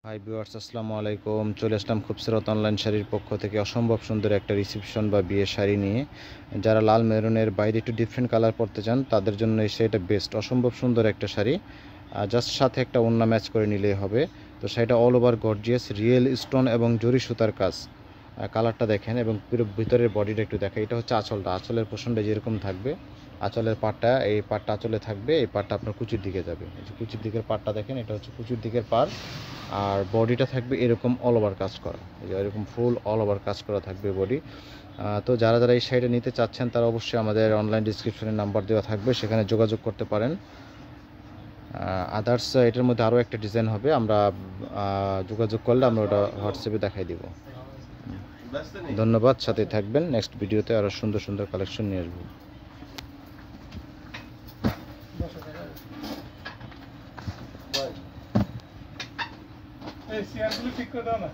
Hi viewers, আসসালামু আলাইকুম। চলে আসলাম খুবসুরত অনলাইন শাড়ির পক্ষ থেকে অসম্ভব সুন্দর একটা রিসেপশন বা বিয়ের শাড়ি নিয়ে। যারা লাল মেরুনের বাইরে একটু ডিফারেন্ট কালার পরতে চান তাদের জন্য এই শাড়িটা বেস্ট। অসম্ভব সুন্দর একটা শাড়ি, জাস্ট সাথে একটা ওড়না ম্যাচ করে নিলেই হবে। তো শাড়িটা all over gorgeous, real stone এবং জরি সুতার কাজ। কালারটা দেখেন এবং পুরো ভিতরের বডিটা একটু দেখেন। এটা হচ্ছে আঁচলটা, আঁচলের পোর্শনটা যেরকম থাকবে, আঁচলের পাটটা, এই পাটটা আঁচলে থাকবে, এই পাটটা আপনার কুচির দিকে যাবে। এই যে কুচির দিকের পাটটা দেখেন, এটা হচ্ছে কুচির দিকের পাড়। আর বডিটা থাকবে এরকম অল ওভার কাজ করা, এই যে এরকম ফুল অল ওভার কাজ করা থাকবে বডি। তো যারা যারা এই শাড়িটা নিতে চাচ্ছেন তারা অবশ্যই আমাদের অনলাইন ডিসক্রিপশনে নাম্বার দেওয়া থাকবে, সেখানে যোগাযোগ করতে পারেন। আদার্স এটার মধ্যে আরও একটা ডিজাইন হবে, আমরা যোগাযোগ করলে আমরা ওটা হোয়াটসঅ্যাপে দেখাই দিব। ধন্যবাদ, সাথে থাকবেন। নেক্সট ভিডিওতে আরও সুন্দর সুন্দর কালেকশন নিয়ে আসবো। এই চেয়ারগুলো ঠিক করে দাও না।